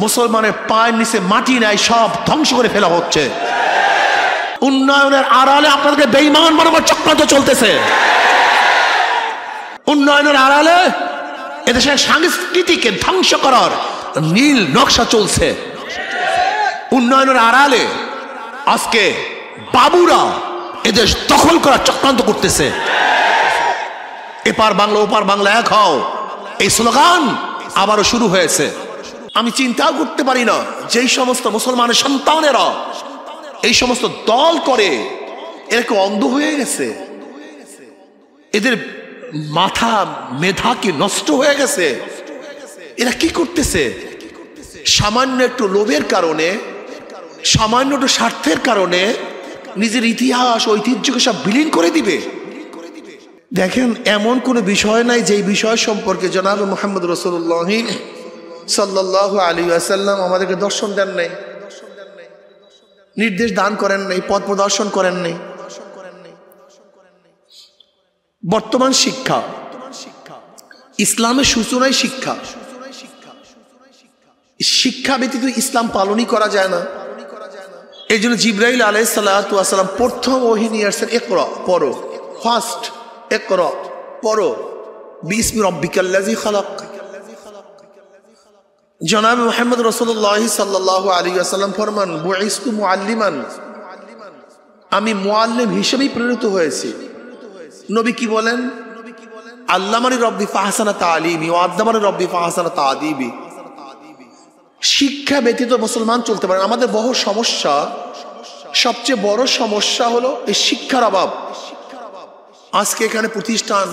মুসলমানের পায়ের নিচে মাটি নাই, সব ধ্বংস করে ফেলা হচ্ছে। উন্নয়নের আড়ালে আপনাদেরকে বেঈমান বানাবার চক্রান্ত চলতেছে। উন্নয়নের আড়ালে এদেশের সংস্কৃতিকে ধ্বংস করার নীল নকশা চলছে। উন্নয়নের আড়ালে আজকে বাবুরা এদেশ দখল করার চক্রান্ত করতেছে। এপার বাংলা ওপার বাংলা এক হও, এই স্লোগান আবারও শুরু হয়েছে। আমি চিন্তাও করতে পারি না যেই সমস্ত মুসলমানের সন্তানেরা এই সমস্ত দল করে, এরা কি অন্ধ হয়ে গেছে? এদের মাথা মেধা কি নষ্ট হয়ে গেছে? এরা কি করতেছে? সামান্য একটু লোভের কারণে, সামান্য একটু স্বার্থের কারণে নিজের ইতিহাস ঐতিহ্যকে সব বিলীন করে দিবে। দেখেন, এমন কোনো বিষয় নাই যেই বিষয় সম্পর্কে জনাব মুহাম্মদ রাসূলুল্লাহ সাল্লাল্লাহু আলাইহি ওয়াসাল্লাম আমাদেরকে দর্শন দেন নাই, নির্দেশ দান করেন নাই, পথ প্রদর্শন করেন নাই। বর্তমান শিক্ষা, ইসলামের সূচনায় শিক্ষা, শিক্ষা ব্যতীত ইসলাম পালনই করা যায় না। এই জন্য জিবরাইল আলাইহিস সালাতু ওয়াস সালাম প্রথম ওহী নিয়ে আসছেন, ইকরা পড়ো, ফার্স্ট ইকরা পড়ো, বিসমি রাব্বিকাল্লাযী খালাক। জনাব মুহাম্মদ রাসূলুল্লাহ সাল্লাল্লাহু আলাইহি ওয়াসাল্লাম ফরমান, বুইস্তু মুআল্লিমান, আমি মুআল্লিম হিসেবেই প্রেরিত হয়েছি। নবী কি বলেন? আল্লামানি রব্বি ফাহসানা তালিমি ওয়া আদ্দামানি রব্বি ফাহসানা তাদিবি। শিক্ষা ব্যতীত মুসলমান চলতে পারে। আমাদের বহু সমস্যা, সবচেয়ে বড় সমস্যা হলো এই শিক্ষার অভাব। আজকে এখানে প্রতিষ্ঠান,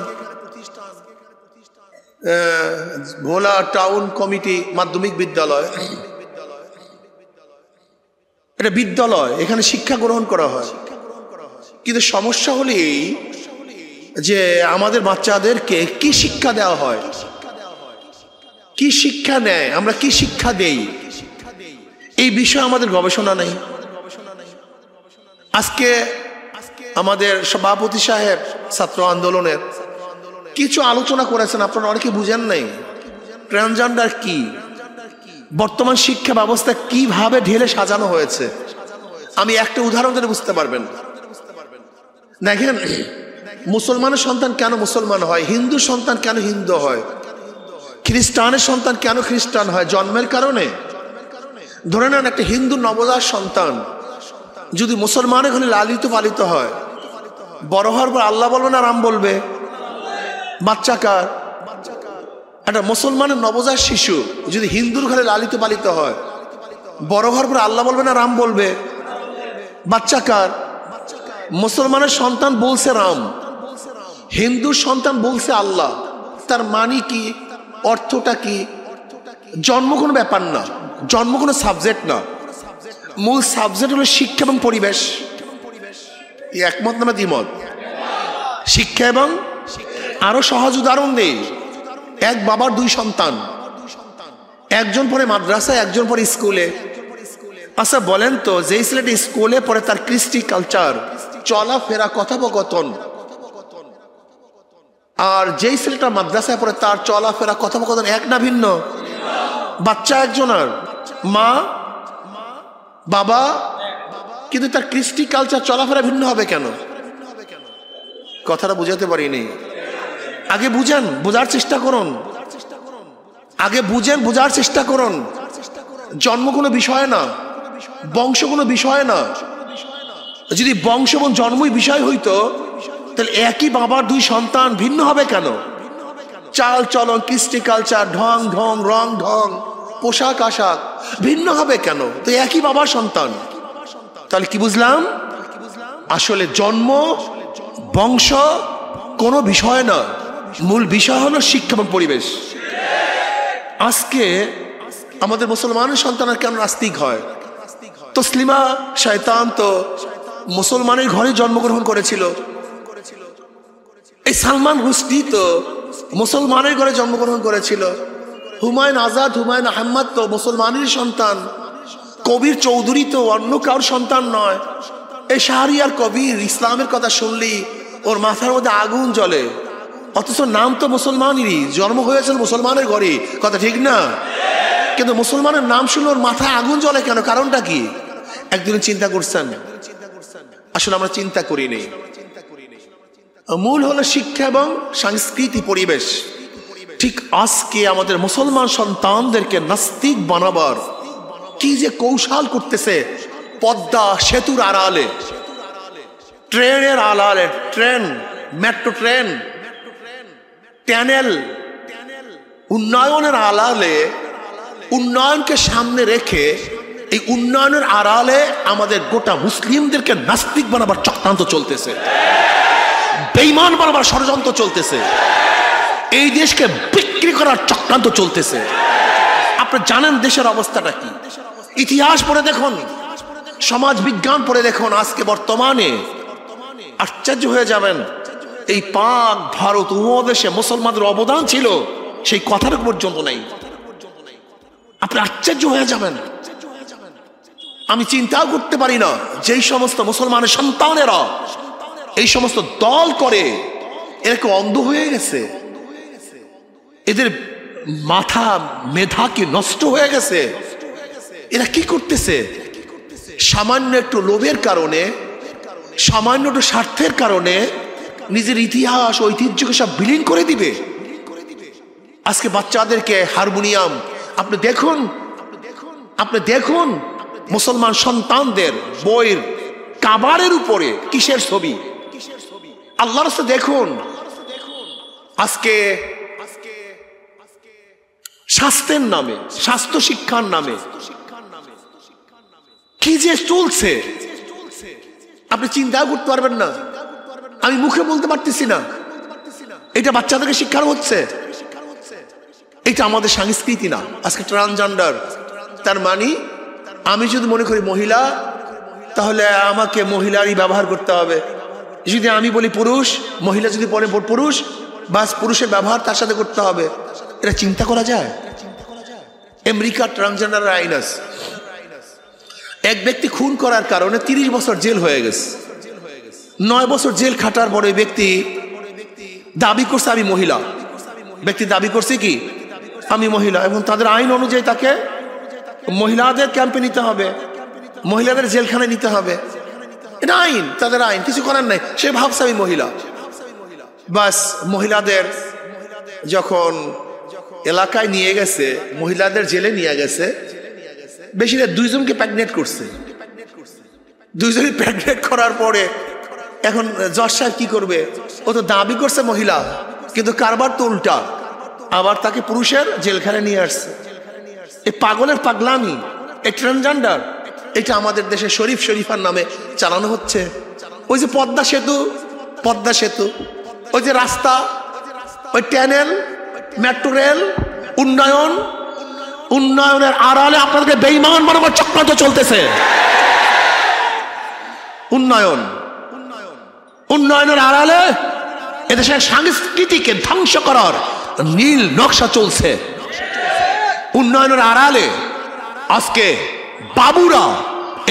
ভোলা টাউন কমিটি মাধ্যমিক বিদ্যালয়, এটা বিদ্যালয়, এখানে শিক্ষা গ্রহণ করা হয়। কিন্তু সমস্যা হলো এই যে আমাদের বাচ্চাদেরকে কি শিক্ষা দেওয়া হয়, কি শিক্ষা নেয়, আমরা কি শিক্ষা দেই, এই বিষয়ে আমাদের গবেষণা নেই। আজকে আমাদের সভাপতি সাহেব ছাত্র আন্দোলনের কিছু আলোচনা করেছেন, আপনারা অনেকে বুঝেন নাই ট্রান্সজেন্ডার কি, বর্তমান শিক্ষা ব্যবস্থা কিভাবে ঢেলে সাজানো হয়েছে। আমি একটা উদাহরণ দিলে বুঝতে পারবেন। দেখেন, মুসলমানের সন্তান কেন মুসলমান হয়, হিন্দু সন্তান কেন হিন্দু হয়, খ্রিস্টানের সন্তান কেন খ্রিস্টান হয়? জন্মের কারণে। ধরে নেন একটা হিন্দু নবজাত সন্তান যদি মুসলমানের ঘরে লালিত পালিত হয়, বড় হওয়ার পর আল্লাহ বলবে না রাম বলবে? বাচ্চা কার? একটা মুসলমানের নবজাত শিশু যদি হিন্দুর ঘরে লালিত পালিত হয়, বড় হওয়ার পর আল্লাহ বলবে না রাম বলবে? বাচ্চা কার? মুসলমানের সন্তান বলছে রাম, হিন্দুর সন্তান বলছে আল্লাহ। তার মানে কি, অর্থটা কি? জন্ম কোনো ব্যাপার না, জন্ম কোনো সাবজেক্ট না, মূল সাবজেক্ট হলো শিক্ষা এবং পরিবেশ। একমত না দ্বিমত? শিক্ষা এবং, আরো সহজ উদাহরণ দেই, এক বাবার দুই সন্তান, একজন পড়ে মাদ্রাসায়, একজন পড়ে স্কুলে। আচ্ছা বলেন তো, যেই ছেলেটি স্কুলে পড়ে তার কৃষ্টি কালচার, চলাফেরা, কথোপকথন, আর যেই ছেলেটা মাদ্রাসায় পড়ে তার চলাফেরা কথোপকথন এক না ভিন্ন? বাচ্চা একজন, আর মা বাবা, কিন্তু তার কৃষ্টি কালচার চলাফেরা ভিন্ন হবে কেন? কথাটা বুঝাতে পারিনি। আগে বুঝেন, বোঝার চেষ্টা করুন, আগে বুঝেন, বোঝার চেষ্টা করুন। জন্ম কোনো বিষয় না, বংশ কোনো বিষয় না। যদি বংশ এবং জন্মই বিষয় হইতো তাহলে একই বাবার দুই সন্তান ভিন্ন হবে কেন? চাল চলন, কৃষ্টি কালচার, ঢং ঢং, রং ঢং, পোশাক আশাক ভিন্ন হবে কেন? তো একই বাবার সন্তান। তাহলে কি বুঝলাম? আসলে জন্ম বংশ কোনো বিষয় না, মূল বিষয় হলো শিক্ষা এবং পরিবেশ। আজকে আমাদের মুসলমানের সন্তান কেন নাস্তিক হয়? তসলিমা শয়তান তো মুসলমানের ঘরে জন্মগ্রহণ করেছিল, এই সালমান রুশদি তো মুসলমানের ঘরে জন্মগ্রহণ করেছিল, হুমায়ুন আজাদ, হুমায়ুন আহমদ তো মুসলমানের সন্তান, কবির চৌধুরী তো অন্য কারোর সন্তান নয়। এই শাহরিয়ার কবির ইসলামের কথা শুনলি ওর মাথার মধ্যে আগুন জ্বলে, অথচ নাম তো মুসলমানেরই, জন্ম হয়েছিল মুসলমানের ঘরে। কথা ঠিক না? কিন্তু মুসলমানের নাম শুনলে ওর মাথায় আগুন জ্বলে কেন? কারণটা কি? একদিন চিন্তা করছেন? আসলে আমরা চিন্তা করিনি। মূল হলো শিক্ষা এবং সাংস্কৃতিক পরিবেশ। ঠিক আজকে আমাদের মুসলমান সন্তানদেরকে নাস্তিক বানাবার কি যে কৌশল করতেছে। পদ্মা সেতুর আড়ালে, ট্রেনের আড়ালে, ট্রেন, মেট্রো ট্রেন, টানেল, উন্নয়নের আড়ালে, উন্নয়নকে সামনে রেখে এই উন্নয়নের আড়ালে আমাদের গোটা মুসলিমদেরকে নাস্তিক বানাবার চক্রান্ত চলতেছে, বেঈমান বানাবার ষড়যন্ত্র চলতেছে, এই দেশকে বিক্রি করার চক্রান্ত চলতেছে। আপনি জানেন দেশের অবস্থাটা কি? ইতিহাস পড়ে দেখুন, সমাজ বিজ্ঞান পড়ে দেখুন। আজকে বর্তমানে আশ্চর্য হয়ে যাবেন, এই পাক ভারত উপমহাদেশে মুসলমানদের অবদান ছিল সেই কথাটা পর্যন্ত নেই। আপনি আশ্চর্য হয়ে যাবেন। আমি চিন্তাও করতে পারি না যেই সমস্ত মুসলমানের সন্তানেরা এই সমস্ত দল করে, এরকম অন্ধ হয়ে গেছে, এদের মাথা মেধা কি নষ্ট হয়ে গেছে? এরা কি করতেছে? সামান্য একটু লোভের কারণে, সামান্য একটু স্বার্থের কারণে নিজের ইতিহাস ঐতিহ্যকে সব বিলীন করে দিবে। আজকে বাচ্চাদেরকে হারমোনিয়াম, আপনি দেখুন, আপনি দেখুন মুসলমান সন্তানদের বইয়ের কাবারের উপরে কিসের ছবি? আল্লাহর রাস্তায় দেখুন। আজকে স্বাস্থ্যের নামে, স্বাস্থ্য শিক্ষার নামে কি যে চলছে আপনি চিন্তা করতে পারবেন না। আমি মুখে বলতে পারতেছি না। এটা বাচ্চাদেরকে শিক্ষা হচ্ছে, এটা আমাদের সংস্কৃতি না। আজকে ট্রান্সজেন্ডার, তার মানে আমি যদি মনে করি মহিলা, তাহলে আমাকে মহিলারই ব্যবহার করতে হবে। যদি আমি বলি পুরুষ, মহিলা যদি বলে পুরুষ, বাস পুরুষের ব্যবহার তার সাথে করতে হবে। এটা চিন্তা করা যায়? আমেরিকা ট্রান্সজেন্ডার আইন আছে, এক ব্যক্তি খুন করার কারণে 30 বছর জেল হয়ে গেছে। 9 বছর জেল খাটার পরে ব্যক্তি দাবি করছে আমি মহিলা। ব্যক্তি দাবি করছে কি আমি মহিলা, এবং তাদের আইন অনুযায়ী তাকে মহিলাদের ক্যাম্পে নিতে হবে, মহিলাদের জেলখানায় নিতে হবে। এটা আইন, তাদের আইন, কিছু করার নাই। সে ভাবছে আমি মহিলা। বাস মহিলাদের যখন এলাকায় নিয়ে গেছে, মহিলাদের জেলে নিয়ে গেছে, বেশি না 2 জনকে প্রেগনেন্ট করছে। 2 জনকে প্রেগনেন্ট করার পরে এখন জজ সাহেব কি করবে? ও তো দাবি করছে মহিলা, কিন্তু কারবার তো উল্টা, আবার তাকে পুরুষের জেলখানায় নিয়ে আসছে। এই পাগলের পাগলামি, এই ট্রান্সজেন্ডার, এটা আমাদের দেশে শরীফ শরীফার নামে চালানো হচ্ছে। ওই যে পদ্মা সেতু, পদ্মা সেতু, ওই যে রাস্তা, ওই টানেল, মেট্রো রেল, উন্নয়ন, উন্নয়নের আড়ালে আপনাদেরকে বেঈমান বানাবার চক্রান্ত চলতেছে। উন্নয়ন, উন্নয়নের আড়ালে এদেশের সংস্কৃতিকে ধ্বংস করার নীল নকশা চলছে। উন্নয়নের আড়ালে আজকে বাবুরা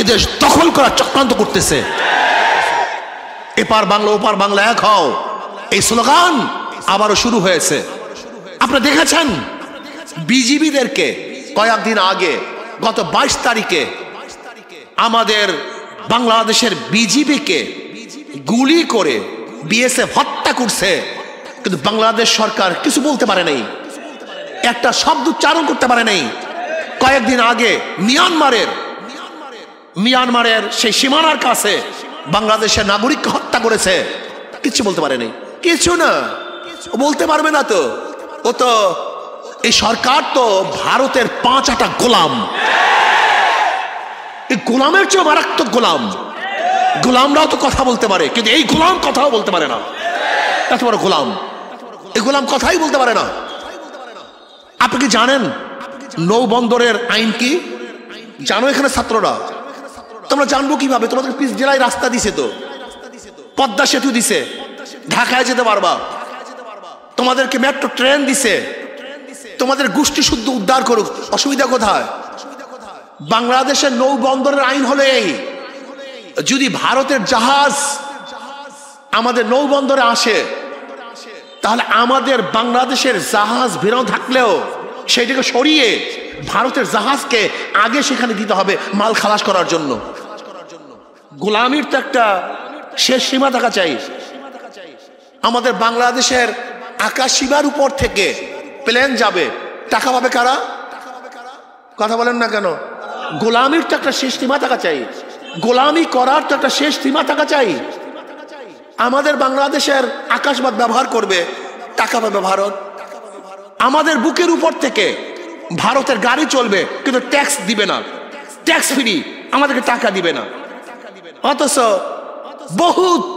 এদেশ দখল করার চক্রান্ত করতেছে। এপার বাংলা ওপার বাংলা এক হও, এই স্লোগান আবারও শুরু হয়েছে। আপনারা দেখেছেন বিজিবিদেরকে কয়েকদিন আগে, গত 22 তারিখে আমাদের বাংলাদেশের বিজিবিকে গুলি করে বিএসএফ হত্যা করছে, কিন্তু বাংলাদেশ সরকার কিছু বলতে পারে নাই, একটা শব্দ উচ্চারণ করতে পারে নাই। কয়েকদিন আগে মিয়ানমারের সেই সীমানার কাছে বাংলাদেশের নাগরিককে হত্যা করেছে, কিছু বলতে পারে নাই। কিছু না, বলতে পারবে না তো। ও তো, এই সরকার তো ভারতের 5-8 গোলাম, এই গোলামের চেয়ে মারাত্মক গোলাম। গোলামরাও তো কথা বলতে পারে, কিন্তু এই গোলাম কথাও বলতে পারে না। এত বড় গোলাম, এই গোলাম কথাই বলতে পারে না। আপনি কি জানেন নৌ বন্দরের আইন কি? জানো এখানে ছাত্ররা? তোমরা জানবো কিভাবে? তোমাদের পিস জেলায় রাস্তা দিছে, তো পদ্মা সেতু দিছে, ঢাকায় যেতে পারবা। তোমাদেরকে মেট্রো ট্রেন দিছে, তোমাদের গোষ্ঠী শুদ্ধ উদ্ধার করুক, অসুবিধা কোথায়? বাংলাদেশের নৌ বন্দরের আইন হলো এই, যদি ভারতের জাহাজ আমাদের নৌ বন্দরে আসে, তাহলে আমাদের বাংলাদেশের জাহাজ ভিড়ানো থাকলেও সেইটাকে সরিয়ে ভারতের জাহাজকে আগে সেখানে দিতে হবে মাল খালাস করার জন্য। গোলামির তো একটা শেষ সীমা থাকা চাই। আমাদের বাংলাদেশের আকাশ সীমার উপর থেকে প্লেন যাবে, টাকা পাবে কারা? কথা বলেন না কেন? গোলামির তো একটা শেষ সীমা থাকা চাই, গোলামি করার তো একটা শেষ সীমা থাকা চাই। আমাদের বাংলাদেশের আকাশবাদ ব্যবহার করবে, টাকা পাবে ভারত। আমাদের বুকের উপর থেকে ভারতের গাড়ি চলবে, কিন্তু ট্যাক্স দিবে না, ট্যাক্স ফ্রি, আমাদেরকে টাকা দিবে না। অথচ বহুত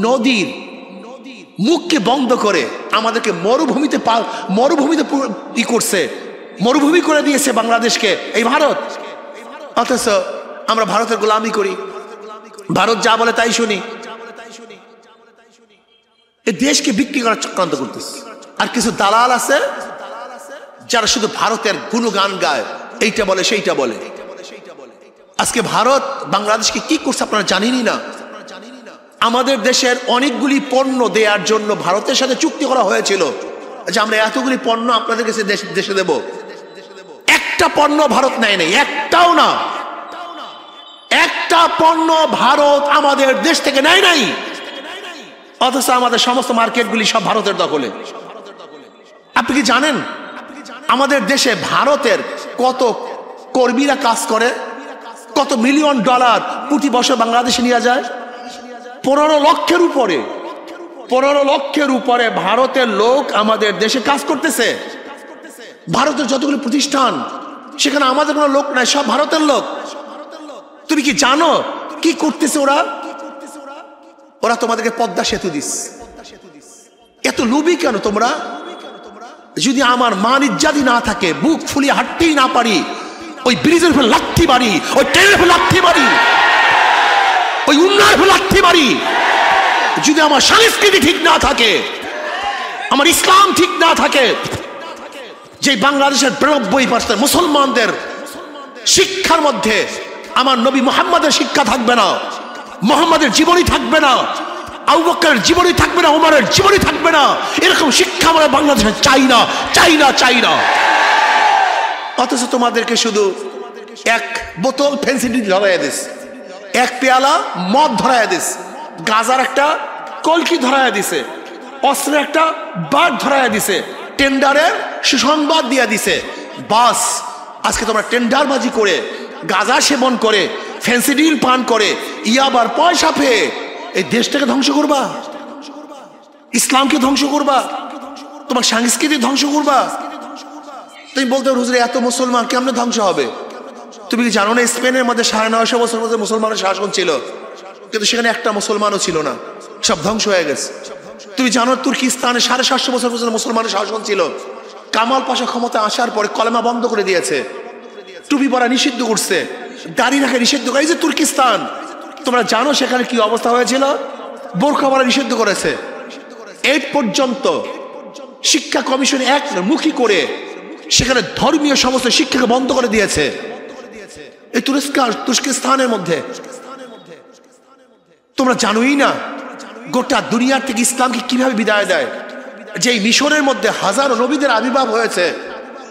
নদীর মুখকে বন্ধ করে আমাদেরকে মরুভূমিতে ই করছে, মরুভূমি করে দিয়েছে বাংলাদেশকে এই ভারত। অথচ আমরা ভারতের গোলামি করি, ভারত যা বলে তাই শুনি। এই দেশকে বিক্রি করার চক্রান্ত করতেছে। আর কিছু দালাল আছে যারা শুধু ভারতের গুণগান গায়, এইটা বলে সেইটা বলে। আজকে ভারত বাংলাদেশকে কি করছে আপনারা জানেনই না। আমাদের দেশের অনেকগুলি পণ্য দেওয়ার জন্য ভারতের সাথে চুক্তি করা হয়েছিল যে আমরা এতগুলি পণ্য আপনাদের কাছে দেশে দেব। একটা পণ্য ভারত নেয় নাই, একটাও না, একটা পণ্য ভারত আমাদের দেশ থেকে নেয় নাই। অথচ আমাদের সমস্ত মার্কেটগুলি সব ভারতের দখলে। আপনি কি জানেন আমাদের দেশে ভারতের কত কর্মীরা কাজ করে? কত মিলিয়ন ডলার প্রতি বছর বাংলাদেশে নিয়ে যায়? 15 লক্ষের উপরে, 15 লক্ষের উপরে ভারতের লোক আমাদের দেশে কাজ করতেছে। ভারতের যতগুলো প্রতিষ্ঠান, সেখানে আমাদের কোনো লোক নাই, সব ভারতের লোক। তুমি কি জানো কি করতেছে ওরা? ওরা তোমাদেরকে পদ্মা সেতু দিস। এত লোভী কেন তোমরা? যদি আমার মান ইজ্জাতি না থাকে, বুক ফুলিয়ে হাঁটতেই না পারি, ওই ব্রিজের উপর লাথি মারি, ওই ট্রেনের উপর লাথি মারি, ওই উন্নয়নের উপর লাথি মারি। যদি আমার সংস্কৃতি ঠিক না থাকে, আমার ইসলাম ঠিক না থাকে, যে বাংলাদেশের 92% মুসলমানদের শিক্ষার মধ্যে আমার নবী মুহাম্মাদের শিক্ষা থাকবে না, মুহাম্মাদের জীবনী থাকবে না, আবু বকরের জীবনী থাকবে না, ওমরের জীবনী থাকবে না, এরকম শিক্ষা আমরা বাংলাদেশে চাই না, চাই না, চাই না। অথচ তোমাদেরকে শুধু এক বোতল ফেন্সিডিল ধরাইয়া দিস, এক পেয়ালা মদ ধরাইয়া দিস, গাজার একটা কলকি ধরাইয়া দিছে, অস্ত্রের একটা বাট ধরাইয়া দিছে, টেন্ডারের সুসংবাদ দিয়া দিছে। বাস আজকে তোমরা টেন্ডারবাজি করে, গাঁজা সেবন করে, ফেন্সিডিল পান করে, ইয়াবার পয়সা পেয়ে এই দেশটাকে ধ্বংস করবা, ইসলামকে ধ্বংস করবা, তোমার সংস্কৃতি ধ্বংস করবা। তুমি বলতে পারো হুজুর এত মুসলমান কেমনে ধ্বংস হবে? তুমি কি জানো না স্পেনের মধ্যে 950 বছর মধ্যে মুসলমানের শাসন ছিল, কিন্তু সেখানে একটা মুসলমানও ছিল না, সব ধ্বংস হয়ে গেছে। তুমি জানো তুর্কিস্তানে 750 বছর পর্যন্ত মুসলমানের শাসন ছিল। কামাল পাশা ক্ষমতা আসার পরে কলেমা বন্ধ করে দিয়েছে, টুপি পরা নিষিদ্ধ করছে, দাড়ি রাখা নিষিদ্ধ করে। এই যে তুর্কিস্তান, তোমরা জানো সেখানে কি অবস্থা হয়েছিল? বোরকা পরা নিষিদ্ধ করেছে। এই পর্যন্ত শিক্ষা কমিশন একমুখী করে সেখানে ধর্মীয় সমস্ত শিক্ষাকে বন্ধ করে দিয়েছে। এই তুর্কিস্তানের মধ্যে তোমরা জানোই না গোটা দুনিয়ার থেকে ইসলামকে কিভাবে বিদায় দেয়। যে মিশরের মধ্যে হাজারো নবীদের আবির্ভাব হয়েছে,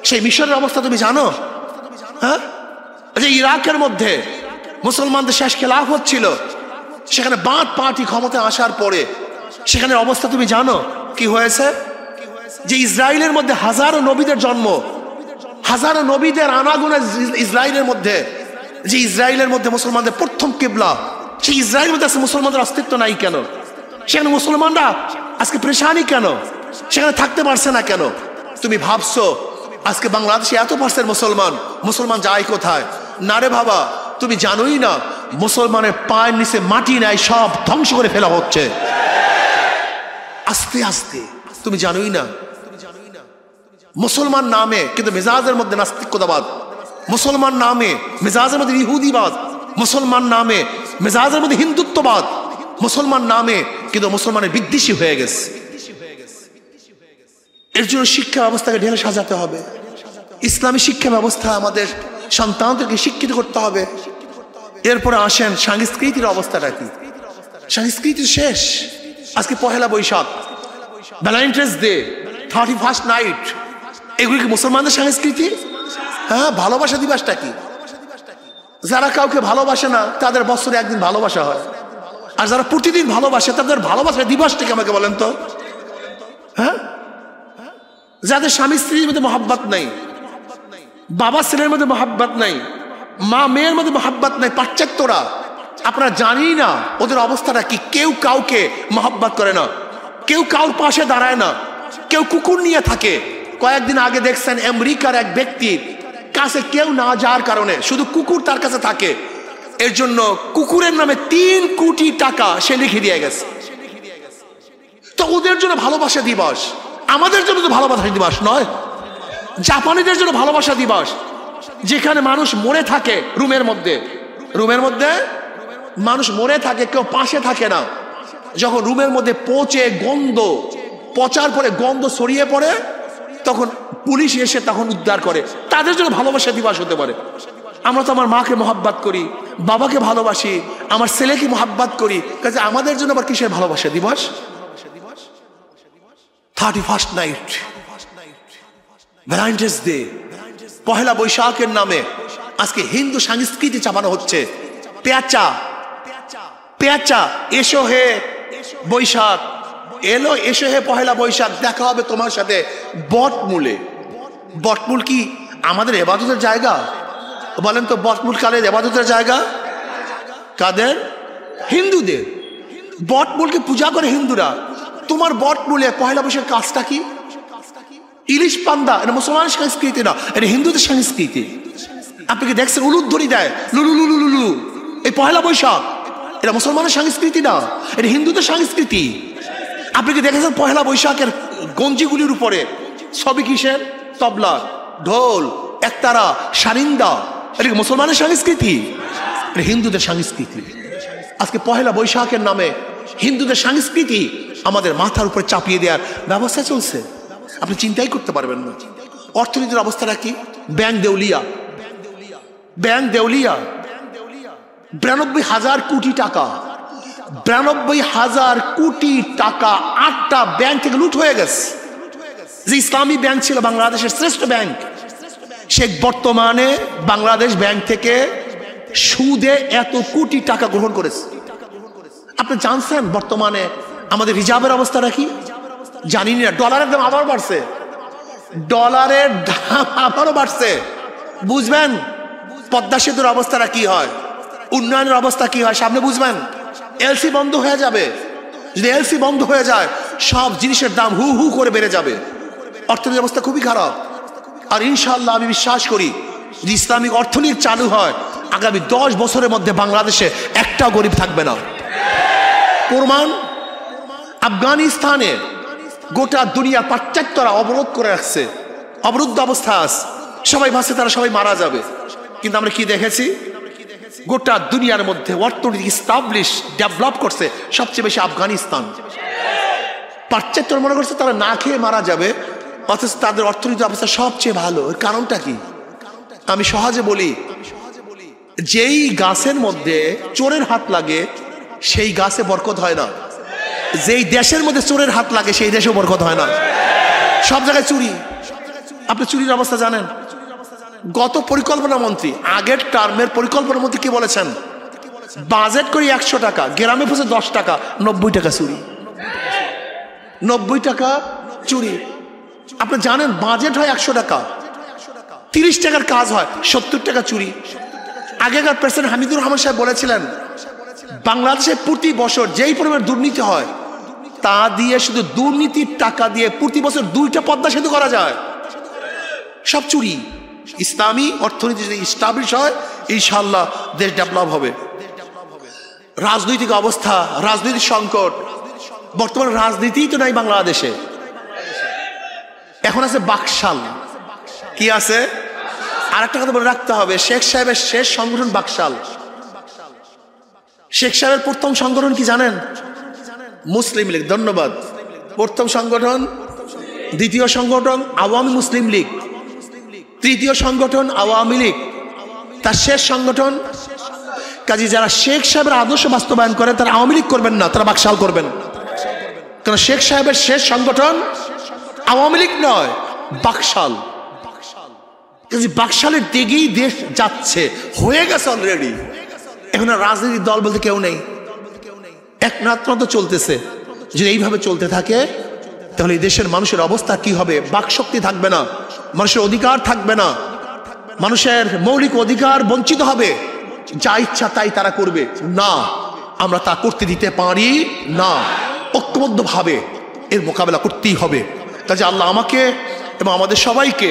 সেই মিশরের অবস্থা তুমি জানো? হ্যাঁ, যে ইরাকের মধ্যে মুসলমানদের শেষ খেলাফত ছিল, সেখানে বাঁট পার্টি ক্ষমতায় আসার পরে সেখানের অবস্থা তুমি জানো কি হয়েছে? যে ইসরায়েলের মধ্যে হাজারো নবীদের জন্ম, হাজারো নবীদের আনাগোনা ইসরায়েলের মধ্যে, যে ইসরায়েলের মধ্যে মুসলমানদের প্রথম কিবলা, সেই ইসরায়েলের মধ্যে আজকে মুসলমানদের অস্তিত্ব নাই কেন? সেখানে মুসলমানরা আজকে পরেশানি কেন? সেখানে থাকতে পারছে না কেন? তুমি ভাবছো আজকে বাংলাদেশে এত পার্সেন্ট মুসলমান, মুসলমান যায় কোথায়? না রে বাবা, তুমি জানোই না মুসলমানের পায়ের নিচে মাটি নাই, সব ধ্বংস করে ফেলা হচ্ছে আস্তে আস্তে। তুমি জানোই না মুসলমান নামে কিন্তু মেজাজের মধ্যে নাস্তিকতাবাদ, মুসলমান নামে মেজাজের মধ্যে ইহুদিবাদ, মুসলমান নামে মেজাজের মধ্যে হিন্দুত্ববাদ, মুসলমান নামে কিন্তু মুসলমানের বিদ্বেষী হয়ে গেছে। এর জন্য শিক্ষা ব্যবস্থাকে ঢেলে সাজাতে হবে। ইসলামী শিক্ষা ব্যবস্থা আমাদের সন্তানদেরকে শিক্ষিত করতে হবে। এরপরে আসেন সংস্কৃতির অবস্থাটা কি? সংস্কৃতি শেষ। আজকে Pohela Boishakh, Valentine's Day, 31st night, এগুলি কি মুসলমানদের সংস্কৃতি? হ্যাঁ, ভালোবাসা দিবসটা কি? যারা কাউকে ভালোবাসে না তাদের বছরে একদিন ভালোবাসা হয়, আর যারা প্রতিদিন ভালোবাসে তাদের ভালোবাসা দিবসটা কি আমাকে বলেন তো? হ্যাঁ, যাদের স্বামী স্ত্রীর মধ্যে মহাব্বত নাই, বাবা ছেলের মধ্যে মহাব্বত নাই, মা মেয়ের মধ্যে মহাব্বত নাই, পাশ্চাত্যরা, আপনারা জানি না ওদের অবস্থাটা কি। কেউ কাউকে মহাব্বত করে না, কেউ কাউর পাশে দাঁড়ায় না, কেউ কুকুর নিয়ে থাকে। কয়েকদিন আগে দেখছেন আমেরিকার এক ব্যক্তির কাছে কেউ না যাওয়ার কারণে শুধু কুকুর তার কাছে থাকে, এর জন্য কুকুরের নামে 3 কোটি টাকা সে লিখে দিয়ে গেছে। তো ওদের জন্য ভালোবাসা দিবস, আমাদের জন্য তো ভালোবাসা দিবস নয়। জাপানিদের জন্য ভালোবাসা দিবস, যেখানে মানুষ মরে থাকে রুমের মধ্যে মানুষ মরে থাকে, কেউ পাশে থাকে না। যখন রুমের মধ্যে পচে গন্ধ, পচার পরে গন্ধ ছড়িয়ে পড়ে, তখন পুলিশ এসে তখন উদ্ধার করে। তাদের জন্য ভালোবাসা দিবস হতে পারে। আমরা তো আমার মাকে মহাব্বত করি, বাবাকে ভালোবাসি, আমার ছেলেকে মহাব্বত করি, কাজে আমাদের জন্য আবার কিসের ভালোবাসা দিবস? 31st নাইট, ভ্যালেন্টাইন্স ডে, পহেলা বৈশাখের নামে আজকে হিন্দু সংস্কৃতি চাপানো হচ্ছে। পেঁচা পেঁচা, এসো হে বৈশাখ এলো, এসো হে পহেলা বৈশাখ, দেখা হবে তোমার সাথে বটমূলে। বটমূল কি আমাদের ইবাদতের জায়গা? বলেন তো, বটমূল কালের ইবাদতের জায়গা কাদের? হিন্দুদের। বটমূলকে পূজা করে হিন্দুরা। তোমার বটমূলে পহেলা বৈশাখের কাজটা কি? ইলিশ পান্ডা, এটা মুসলমানের সংস্কৃতি না, এটা হিন্দুদের সংস্কৃতি। আপনি কি দেখছেন উলুধ্বনি দেয় লুলু লুলু লুলু? এই পহেলা বৈশাখ এটা মুসলমানের সংস্কৃতি না, এটা হিন্দুদের সংস্কৃতি। আপনি কি দেখেছেন পহেলা বৈশাখের গঞ্জিগুলির উপরে সবই কিসের? তবলা, ঢোল, একতারা, সারিন্দা। এটা কি মুসলমানের সংস্কৃতি? এটা হিন্দুদের সংস্কৃতি। আজকে পহেলা বৈশাখের নামে হিন্দুদের সংস্কৃতি আমাদের মাথার উপরে চাপিয়ে দেওয়ার ব্যবস্থা চলছে। আপনি চিন্তাই করতে পারবেন না। অর্থনীতির অবস্থাটা কি? ব্যাংক দেউলিয়া, ব্যাংক দেউলিয়া। 92,000 কোটি টাকা, 92,000 কোটি টাকা 8টা ব্যাংক থেকে লুট হয়ে গেছে। যে ইসলামী ব্যাংক ছিল বাংলাদেশের শ্রেষ্ঠ ব্যাংক, সে বর্তমানে বাংলাদেশ ব্যাংক থেকে সুদে এত কোটি টাকা গ্রহণ করেছে। আপনি জানছেন বর্তমানে আমাদের রিজার্ভের অবস্থাটা কি? জানি না। ডলারের দাম আবার বাড়ছে, ডলারের দাম আবারও বাড়ছে। বুঝবেন পদ্মা সেতুর অবস্থাটা কি হয়, উন্নয়নের অবস্থা কি হয় সামনে বুঝবেন। এলসি বন্ধ হয়ে যাবে, যদি এলসি বন্ধ হয়ে যায় সব জিনিসের দাম হু হু করে বেড়ে যাবে। অর্থনীতির অবস্থা খুবই খারাপ। আর ইনশাআল্লাহ আমি বিশ্বাস করি যে ইসলামিক অর্থনীতি চালু হয়, আগামী 10 বছরের মধ্যে বাংলাদেশে একটাও গরিব থাকবে না। প্রমাণ, আফগানিস্তানে গোটা দুনিয়া পাশ্চাত্যরা অবরোধ করে রাখছে, অবরুদ্ধ অবস্থা আছে, সবাই ভাবছে তারা সবাই মারা যাবে। কিন্তু আমরা কি দেখেছি? গোটা দুনিয়ার মধ্যে অর্থনীতি ইস্টাবলিশ, ডেভেলপ করছে সবচেয়ে বেশি আফগানিস্তান। পাশ্চাত্যরা মনে করছে তারা না খেয়ে মারা যাবে, অথচ তাদের অর্থনীতি অবস্থা সবচেয়ে ভালো। এর কারণটা কি? আমি সহজে বলি, যেই গাছের মধ্যে চোরের হাত লাগে সেই গাছে বরকত হয় না, যেই দেশের মধ্যে চোরের হাত লাগে সেই দেশেও বরকত হয় না। সব জায়গায় চুরি। আপনি চুরির অবস্থা জানেন? গত পরিকল্পনা মন্ত্রী, আগের টার্মের পরিকল্পনা মন্ত্রী কি বলেছেন? বাজেট করি 100 টাকা, গ্রামে পৌঁছে 10 টাকা, 90 টাকা চুরি। 90 টাকা চুরি। আপনি জানেন বাজেট হয় 100 টাকা, 30 টাকার কাজ হয় 70 টাকা চুরি। আগেকার প্রেসিডেন্ট হামিদুর রহমান সাহেব বলেছিলেন বাংলাদেশে প্রতি বছর যেই পরিমাণ দুর্নীতি হয় তা দিয়ে, শুধু দুর্নীতির টাকা দিয়ে প্রতি বছর 2টা পদ্মা সেতু করা যায়। সব চুরি। ইসলামী অর্থনীতি যদি ইস্টাবলিশ হয় ইনশাআল্লাহ দেশ ডেভেলপ হবে। রাজনৈতিক অবস্থা, রাজনৈতিক সংকট, বর্তমান রাজনীতিই তো নাই বাংলাদেশে। এখন আছে বাকশাল। কি আছে? আর একটা কথা বলে রাখতে হবে, শেখ সাহেবের শেষ সংগঠন বাকশাল। শেখ সাহেবের প্রথম সংগঠন কি জানেন? মুসলিম লীগ। ধন্যবাদ। প্রথম সংগঠন, দ্বিতীয় সংগঠন আওয়ামী মুসলিম লীগ, তৃতীয় সংগঠন আওয়ামী লীগ, তার শেষ সংগঠন। কাজী যারা শেখ সাহেবের আদর্শ বাস্তবায়ন করে তারা আওয়ামী লীগ করবেন না, তারা বাকশাল করবেন। কারণ শেখ সাহেবের শেষ সংগঠন আওয়ামী লীগ নয়, বাকশাল। বাকশালের দিকেই দেশ যাচ্ছে, হয়ে গেছে অলরেডি। এখন আর রাজনৈতিক দল বলতে কেউ নেই, একমাত্র চলতেছে। যদি এইভাবে চলতে থাকে তাহলে এই দেশের মানুষের অবস্থা কি হবে? বাকশক্তি থাকবে না, মানুষের অধিকার থাকবে না, মানুষের মৌলিক অধিকার বঞ্চিত হবে, যা ইচ্ছা তাই তারা করবে। না, আমরা তা করতে দিতে পারি না। ঐক্যবদ্ধভাবে এর মোকাবেলা করতেই হবে। কাজে আল্লাহ আমাকে এবং আমাদের সবাইকে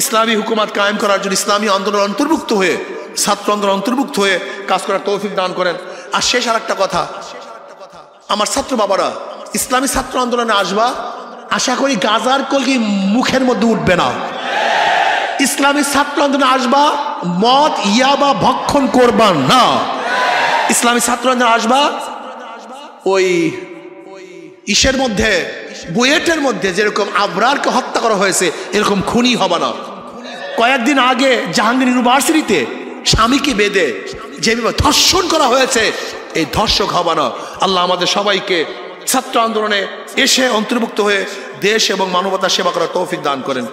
ইসলামী হুকুমাত কায়েম করার জন্য ইসলামী আন্দোলন অন্তর্ভুক্ত হয়ে, ছাত্র আন্দোলন অন্তর্ভুক্ত হয়ে কাজ করার তৌফিক দান করেন। আর শেষ আর একটা কথা, আমার ছাত্র বাবারা, ইসলামী ছাত্র আন্দোলনে আসবা, আশা করি গাজার কলকি মুখের মধ্যে উঠবে না। ইসলামী ছাত্র আন্দোলনে আসবা, মদ ইয়াবা ভক্ষণ করবা না। ইসলামী ছাত্র আন্দোলনে আসবা, ওই ইসের মধ্যে, বুয়েটের মধ্যে যেরকম আবরারকে হত্যা করা হয়েছে এরকম খুনি হবে না। কয়েকদিন আগে জাহাঙ্গীর ইউনিভার্সিটিতে স্বামীকে বেঁধে যেভাবে ধর্ষণ করা হয়েছে, এই ধর্ষক হবে না। আল্লাহ আমাদের সবাইকে ছাত্র আন্দোলনে এসে অন্তর্ভুক্ত হয়ে দেশ এবং মানবতার সেবা করার তৌফিক দান করেন।